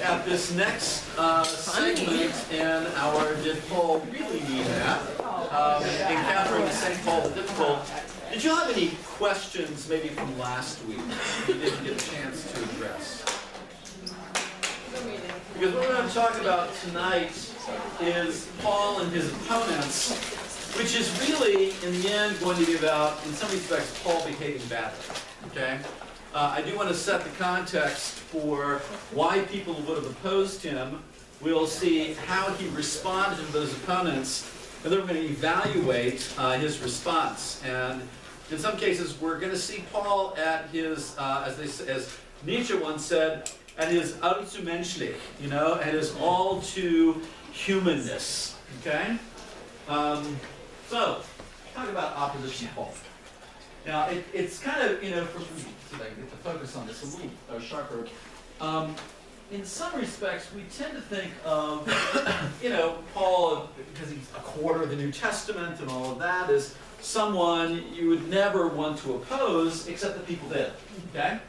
at this next segment in our Did Paul Really Mean That? Encountering St. Paul the Difficult. Did you have any questions maybe from last week you didn't get a chance to address? Because what we're going to talk about tonight is Paul and his opponents, which is really, in the end, going to be about, in some respects, Paul behaving badly. Okay? I do want to set the context for why people would have opposed him. We'll see how he responded to those opponents, and then we're going to evaluate his response. And in some cases, we're going to see Paul at his, as Nietzsche once said, at his allzu menschlich, at his all too humanness. Okay? So, talk about opposition to Paul. Now, it's kind of, so I can get the focus on this a little sharper. In some respects, we tend to think of, Paul, because he's a quarter of the New Testament and all of that, as someone you would never want to oppose, except that people did. Okay?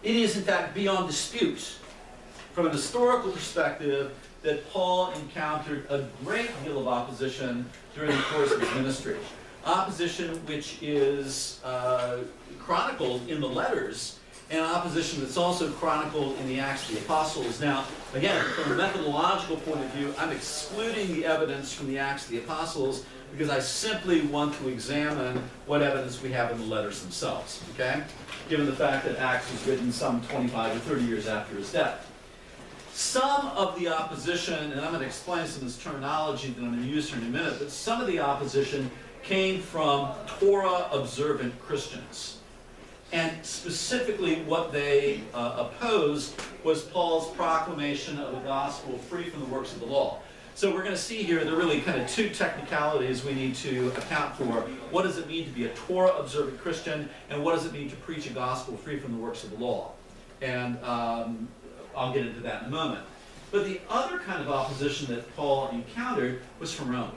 It is, in fact, beyond dispute, from an historical perspective, that Paul encountered a great deal of opposition during the course of his ministry. Opposition which is chronicled in the letters, and opposition that's also chronicled in the Acts of the Apostles. Now, again, from a methodological point of view, I'm excluding the evidence from the Acts of the Apostles because I simply want to examine what evidence we have in the letters themselves, okay? Given the fact that Acts was written some 25 or 30 years after his death. Some of the opposition, and I'm going to explain some of this terminology that I'm going to use here in a minute, but some of the opposition came from Torah-observant Christians. And specifically what they opposed was Paul's proclamation of a gospel free from the works of the law. So we're going to see here there are really kind of two technicalities we need to account for. What does it mean to be a Torah-observant Christian, and what does it mean to preach a gospel free from the works of the law? And I'll get into that in a moment. But the other kind of opposition that Paul encountered was from Rome.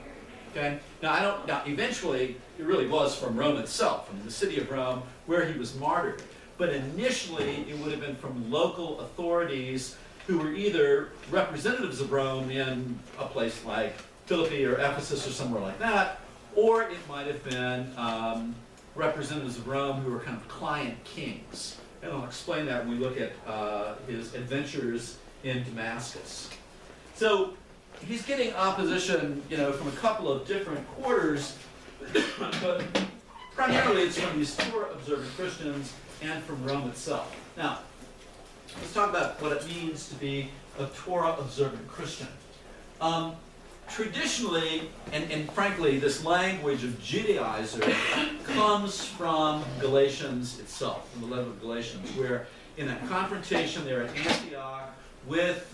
Okay? Now, eventually, it really was from Rome itself, from the city of Rome, where he was martyred. But initially, it would have been from local authorities who were either representatives of Rome in a place like Philippi or Ephesus or somewhere like that, or it might have been representatives of Rome who were kind of client kings. And I'll explain that when we look at his adventures in Damascus. So, he's getting opposition, from a couple of different quarters, but primarily it's from these Torah-observant Christians and from Rome itself. Now, let's talk about what it means to be a Torah-observant Christian. Traditionally, and frankly, this language of Judaizer comes from Galatians itself, from the letter of Galatians, where in that confrontation there at Antioch with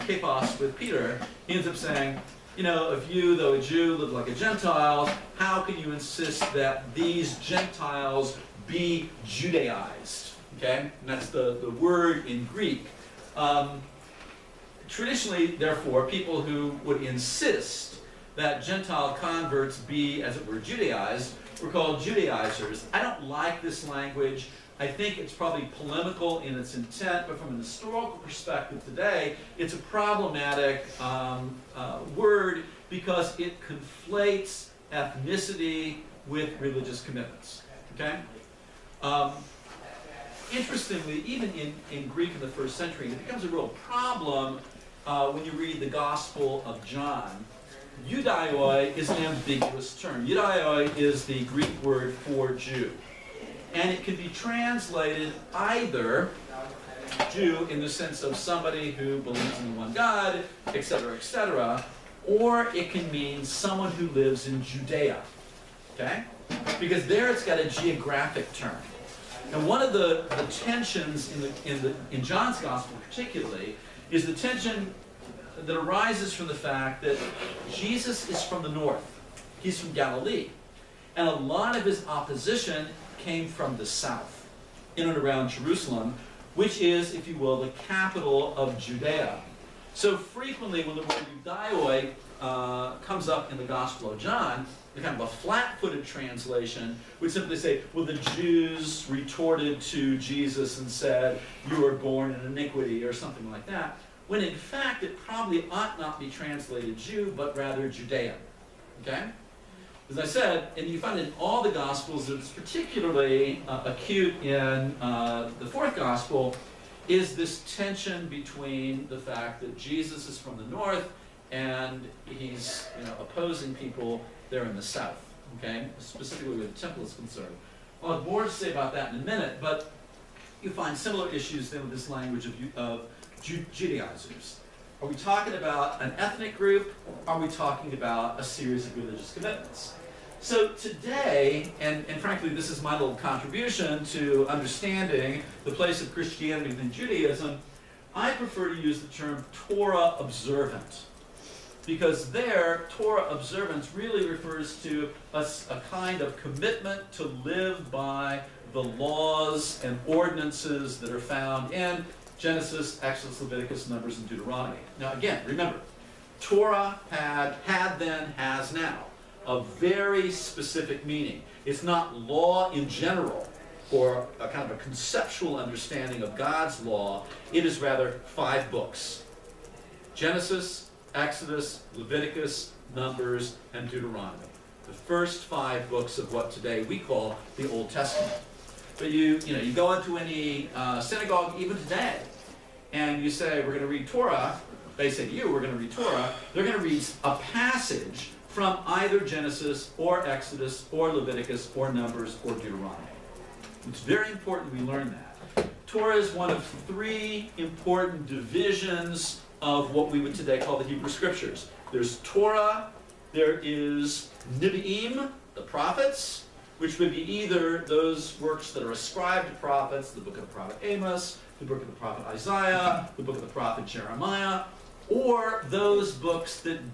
Cephas, with Peter, he ends up saying, if you, though a Jew, live like a Gentile, how can you insist that these Gentiles be Judaized? Okay? And that's the word in Greek. Traditionally, therefore, people who would insist that Gentile converts be, as it were, Judaized, were called Judaizers. I don't like this language. I think it's probably polemical in its intent, but from an historical perspective today, it's a problematic word because it conflates ethnicity with religious commitments. Okay? Interestingly, even in Greek in the first century, it becomes a real problem when you read the Gospel of John. Judaioi is an ambiguous term. Judaioi is the Greek word for Jew. And it can be translated either Jew in the sense of somebody who believes in the one God, etc., or it can mean someone who lives in Judea. Okay? Because there it's got a geographic term. And one of the tensions in John's Gospel particularly is the tension that arises from the fact that Jesus is from the north. He's from Galilee. And a lot of his opposition came from the south, in and around Jerusalem, which is, if you will, the capital of Judea. So frequently when the word judaioi comes up in the Gospel of John, the kind of a flat-footed translation would simply say, well, the Jews retorted to Jesus and said, you are born in iniquity, or something like that, when in fact it probably ought not be translated Jew, but rather Judean. Okay? As I said, and you find in all the Gospels, it's particularly acute in the fourth Gospel, is this tension between the fact that Jesus is from the north and he's opposing people there in the south, okay? Specifically where the temple is concerned. I'll have more to say about that in a minute, but you find similar issues then with this language of Judaizers. Are we talking about an ethnic group? Are we talking about a series of religious commitments? So today, and frankly this is my little contribution to understanding the place of Christianity within Judaism, I prefer to use the term Torah observant. Because there, Torah observance really refers to a kind of commitment to live by the laws and ordinances that are found in Genesis, Exodus, Leviticus, Numbers, and Deuteronomy. Now again, remember, Torah had then, has now, a very specific meaning. It's not law in general, or a kind of a conceptual understanding of God's law. It is rather 5 books. Genesis, Exodus, Leviticus, Numbers, and Deuteronomy. The first 5 books of what today we call the Old Testament. But you go into any synagogue even today, and you say, we're going to read Torah. They say to you, we're going to read Torah. They're going to read a passage from either Genesis or Exodus or Leviticus or Numbers or Deuteronomy. It's very important we learn that. Torah is one of 3 important divisions of what we would today call the Hebrew Scriptures. There's Torah, there is Nevi'im, the prophets, which would be either those works that are ascribed to prophets, the book of the prophet Amos, the book of the prophet Isaiah, the book of the prophet Jeremiah, or those books that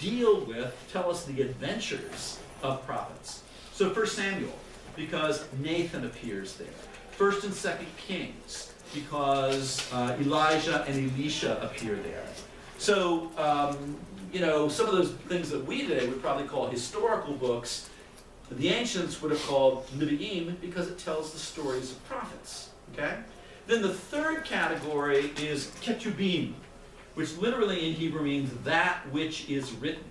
tell us the adventures of prophets. So 1 Samuel, because Nathan appears there. 1 and 2 Kings, because Elijah and Elisha appear there. So, some of those things that we today would probably call historical books, the ancients would have called Nevi'im because it tells the stories of prophets. Okay? Then the third category is Ketubim, which literally in Hebrew means that which is written.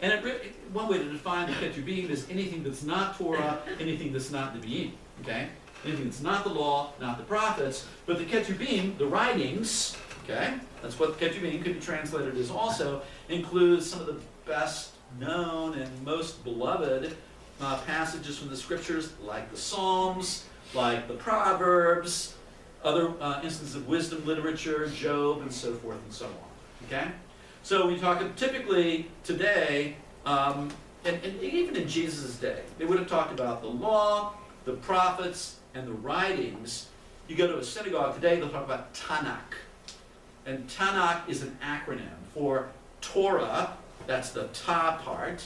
And one way to define the Ketubim is anything that's not Torah, anything that's not Nevi'im. Okay? Anything that's not the law, not the prophets, but the Ketubim, the writings, okay? That's what the Ketubim could be translated as also, includes some of the best known and most beloved passages from the Scriptures, like the Psalms, like the Proverbs, other instances of wisdom literature, Job, and so forth and so on. Okay? So we talk typically today, and even in Jesus' day, they would have talked about the law, the prophets, and the writings. You go to a synagogue today, they'll talk about Tanakh. And Tanakh is an acronym for Torah, that's the Ta part,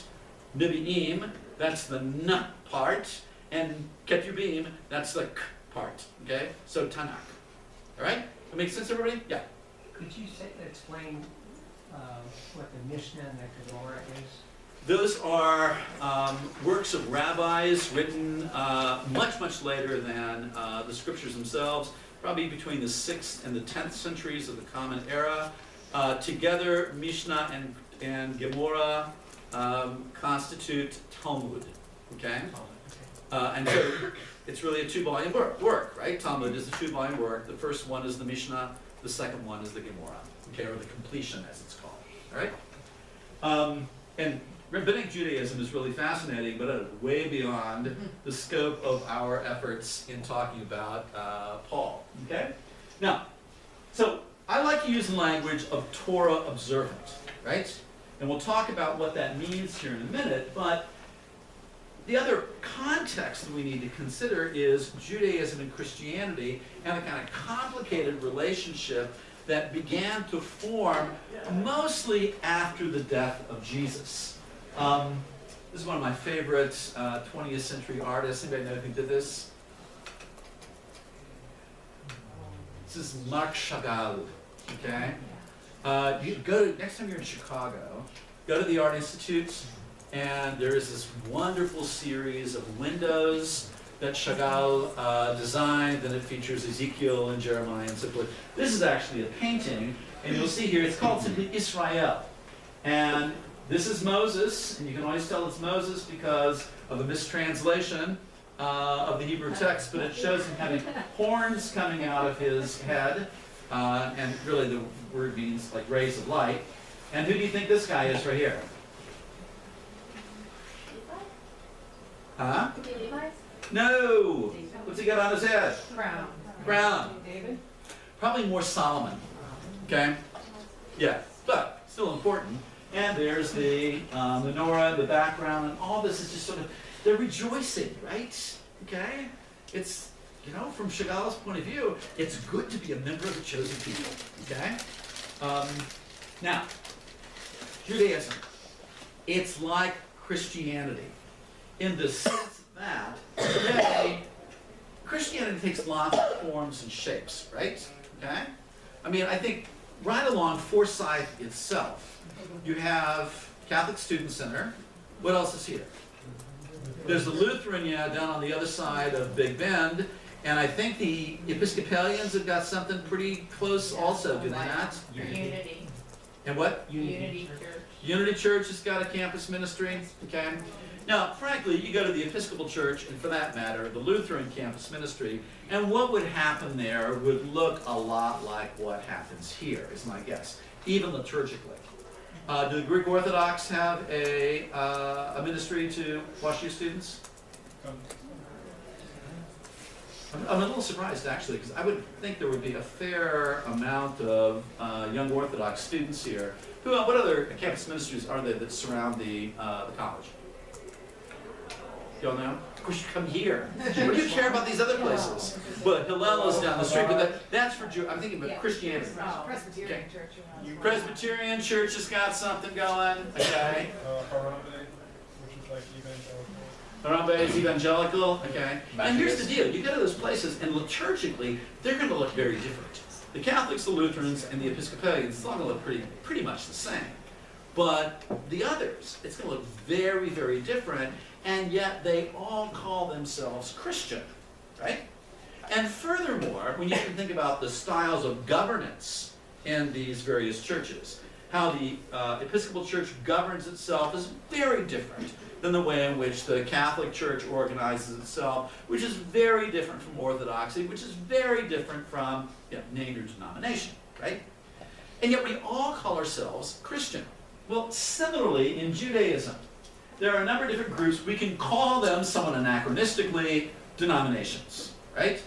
Nevi'im, that's the N part, and Ketubim, that's the K part. Okay? So Tanakh. All right? That makes sense, everybody? Yeah. Could you explain what the Mishnah and the Gemara is? Those are works of rabbis written much, much later than the Scriptures themselves, probably between the 6th and the 10th centuries of the Common Era. Together, Mishnah and Gemara constitute Talmud. Okay? And so it's really a 2-volume work, right? Talmud is a 2-volume work. The first one is the Mishnah, the second one is the Gemara, okay, or the completion as it's called. All right? And Rabbinic Judaism is really fascinating, but way beyond the scope of our efforts in talking about Paul. Okay? Now, so I like to use the language of Torah observant, right? And we'll talk about what that means here in a minute, but the other context that we need to consider is Judaism and Christianity and the kind of complicated relationship that began to form mostly after the death of Jesus. This is one of my favorite 20th century artists. Anybody know who did this? This is Marc Chagall, okay? You go to, next time you're in Chicago, go to the Art Institute, and there is this wonderful series of windows that Chagall designed, and it features Ezekiel and Jeremiah and so forth. This is actually a painting, and you'll see here, it's called simply Israel. And this is Moses, and you can always tell it's Moses because of a mistranslation of the Hebrew text, but it shows him having horns coming out of his head, and really the word means like rays of light. And who do you think this guy is right here? Huh? No! What's he got on his head? Crown. Crown. David? Probably more Solomon. Okay? Yeah, but still important. And there's the menorah in the background, and all this is just sort of, they're rejoicing, right? Okay? It's, you know, from Chagall's point of view, it's good to be a member of the chosen people. Okay? Now, Judaism, it's like Christianity in the sense that today, Christianity takes lots of forms and shapes, right? Okay? I mean, I think right along Forsyth itself, you have Catholic Student Center. What else is here? There's the Lutheran, yeah, down on the other side of Big Bend. And I think the Episcopalians have got something pretty close also, do they not? Unity. And what? Unity Church. Unity Church has got a campus ministry, okay? Now, frankly, you go to the Episcopal Church, and for that matter, the Lutheran campus ministry, and what would happen there would look a lot like what happens here, is my guess, even liturgically. Do the Greek Orthodox have a ministry to WashU students? I'm a little surprised, actually, because I would think there would be a fair amount of young Orthodox students here. What other campus ministries are there that surround the college? You all know? Of course, you come here. What do you care about these other places? Well, Hillel is down the street, but that's for Jew. I'm thinking about Christianity. Presbyterian Church. Presbyterian Church has got something going. Okay. Harambe, which is like evangelical. Harambe is evangelical. Okay. And here's the deal: you go to those places, and liturgically, they're going to look very different. The Catholics, the Lutherans, and the Episcopalians, it's all going to look pretty much the same. But the others, it's going to look very, very different, and yet they all call themselves Christian, right? And furthermore, when you can think about the styles of governance in these various churches, how the Episcopal Church governs itself is very different than the way in which the Catholic Church organizes itself, which is very different from Orthodoxy, which is very different from, you know, name your denomination, right? And yet we all call ourselves Christian. Well, similarly, in Judaism, there are a number of different groups. We can call them, somewhat anachronistically, denominations, right?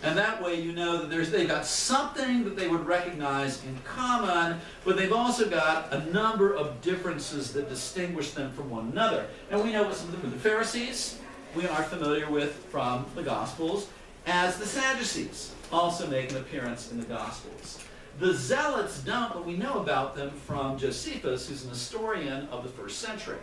And that way you know that they've got something that they would recognize in common, but they've also got a number of differences that distinguish them from one another. And we know what some of the Pharisees we are familiar with from the Gospels, as the Sadducees also make an appearance in the Gospels. The Zealots don't, but we know about them from Josephus, who's an historian of the first century.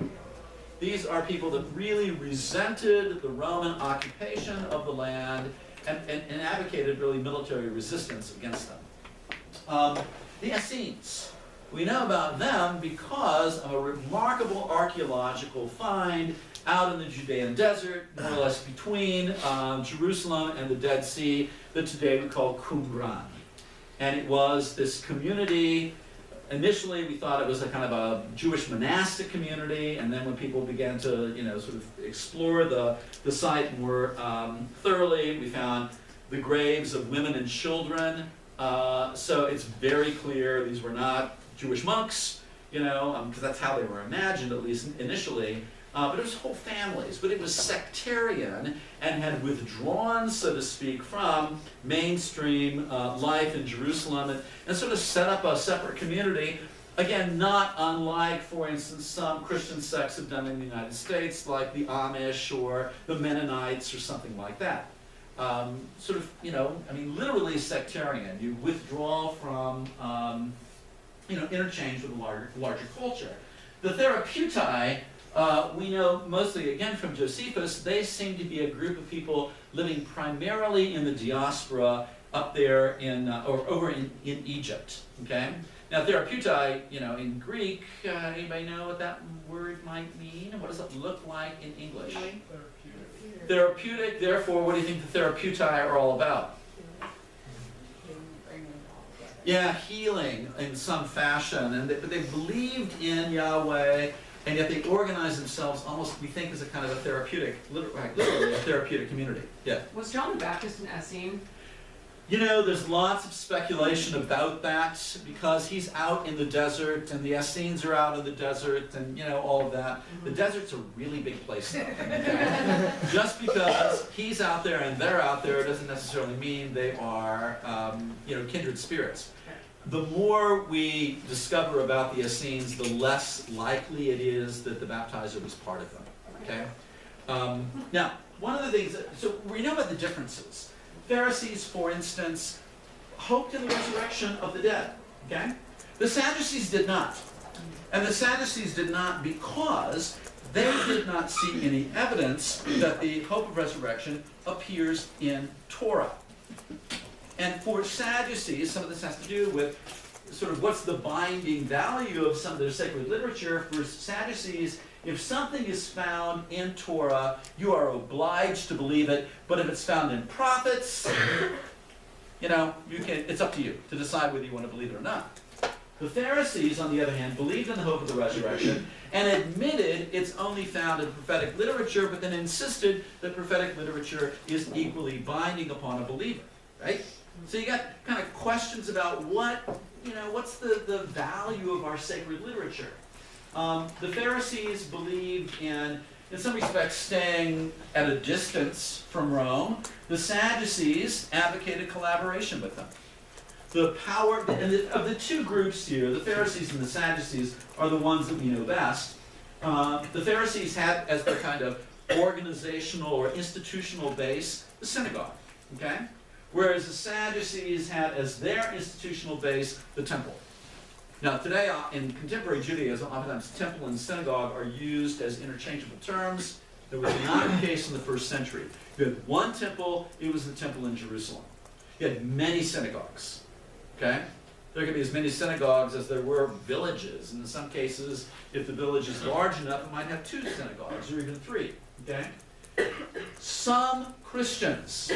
These are people that really resented the Roman occupation of the land and advocated really military resistance against them. The Essenes. We know about them because of a remarkable archaeological find out in the Judean desert, more or less between Jerusalem and the Dead Sea, that today we call Qumran. And it was this community. Initially, we thought it was a kind of a Jewish monastic community, and then when people began to, you know, sort of explore the site more thoroughly, we found the graves of women and children. So it's very clear these were not Jewish monks, you know, because that's how they were imagined, at least initially. But it was whole families. But it was sectarian and had withdrawn, so to speak, from mainstream life in Jerusalem and sort of set up a separate community. Again, not unlike, for instance, some Christian sects have done in the United States, like the Amish or the Mennonites or something like that. Sort of, you know, I mean, literally sectarian. You withdraw from, you know, interchange with a larger culture. The Therapeutai, we know mostly, again, from Josephus, they seem to be a group of people living primarily in the diaspora up there in, or over in Egypt, okay? Now, therapeutai, in Greek, anybody know what that word might mean? What does it look like in English? Therapeutic, therefore, what do you think the therapeutai are all about? Yeah, healing in some fashion, but they believed in Yahweh, and yet they organized themselves almost, we think, as a kind of a therapeutic, literally a therapeutic community. Yeah. Was John the Baptist an Essene? There's lots of speculation about that because he's out in the desert and the Essenes are out in the desert and, all of that. The desert's a really big place though. Okay? Just because he's out there and they're out there doesn't necessarily mean they are, kindred spirits. The more we discover about the Essenes, the less likely it is that the baptizer was part of them. Okay? Now, one of the things, so we know about the differences. Pharisees, for instance, hoped in the resurrection of the dead. Okay? The Sadducees did not. And the Sadducees did not because they did not see any evidence that the hope of resurrection appears in Torah. And for Sadducees, some of this has to do with sort of what's the binding value of some of their sacred literature. For Sadducees, if something is found in Torah, you are obliged to believe it. But if it's found in prophets, it's up to you to decide whether you want to believe it or not. The Pharisees, on the other hand, believed in the hope of the resurrection and admitted it's only found in prophetic literature, but then insisted that prophetic literature is equally binding upon a believer. Right? So you got kind of questions about what's the value of our sacred literature. The Pharisees believed in some respects, staying at a distance from Rome. The Sadducees advocated collaboration with them. The power, of the two groups here, the Pharisees and the Sadducees are the ones that we know best. The Pharisees had as their kind of organizational or institutional base the synagogue, okay? Whereas the Sadducees had as their institutional base the temple. Now today, in contemporary Judaism, oftentimes temple and synagogue are used as interchangeable terms. That was not the case in the first century. You had one temple, it was the temple in Jerusalem. You had many synagogues, okay? There could be as many synagogues as there were villages. And in some cases, if the village is large enough, it might have 2 synagogues or even 3, okay? Some Christians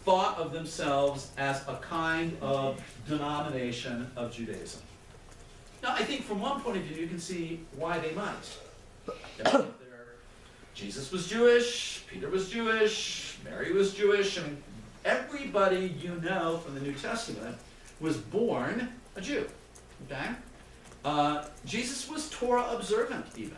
thought of themselves as a kind of denomination of Judaism. Now, I think from one point of view, you can see why they might. Jesus was Jewish, Peter was Jewish, Mary was Jewish. I mean, everybody you know from the New Testament was born a Jew. Okay? Jesus was Torah observant even.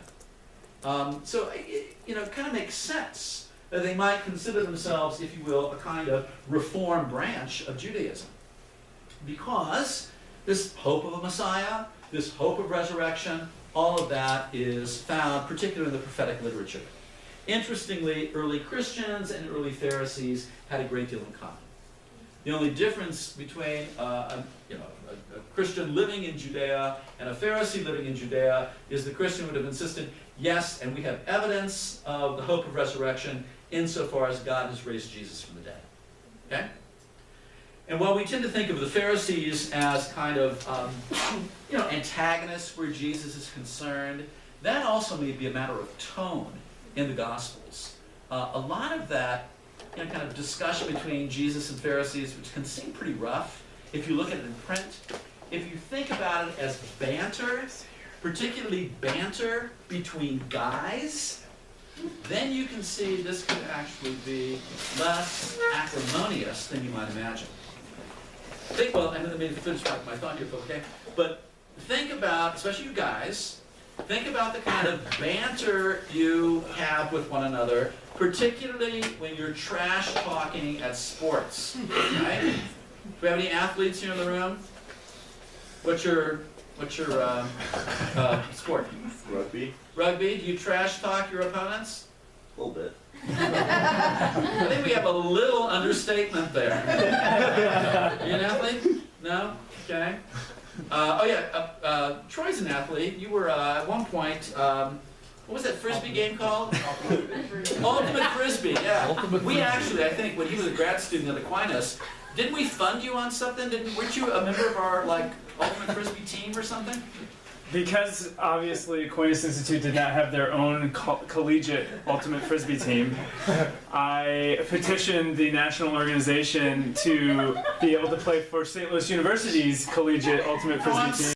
So it kind of makes sense that they might consider themselves, if you will, a kind of reform branch of Judaism. Because this hope of a Messiah, this hope of resurrection, all of that is found particularly in the prophetic literature. Interestingly, early Christians and early Pharisees had a great deal in common. The only difference between a Christian living in Judea and a Pharisee living in Judea is the Christian would have insisted, yes, and we have evidence of the hope of resurrection insofar as God has raised Jesus from the dead. Okay? And while we tend to think of the Pharisees as kind of antagonists where Jesus is concerned, that also may be a matter of tone in the Gospels. A lot of that kind of discussion between Jesus and Pharisees, which can seem pretty rough if you look at it in print, if you think about it as banter, particularly banter between guys, then you can see this could actually be less acrimonious than you might imagine. Let me finish my thought here, okay? But think about, especially you guys, think about the kind of banter you have with one another, particularly when you're trash talking at sports, right? Do we have any athletes here in the room? What's your sport? Rugby. Rugby. Do you trash talk your opponents? A little bit. I think we have a little understatement there. Are you an athlete? No? Okay. Troy's an athlete. You were at one point what was that Frisbee game called? Ultimate Frisbee, yeah. We actually, I think, when he was a grad student at Aquinas, didn't we fund you on something? Weren't you a member of our like Ultimate Frisbee team or something? Because obviously Aquinas Institute did not have their own collegiate Ultimate Frisbee team, I petitioned the national organization to be able to play for St. Louis University's collegiate Ultimate Frisbee team.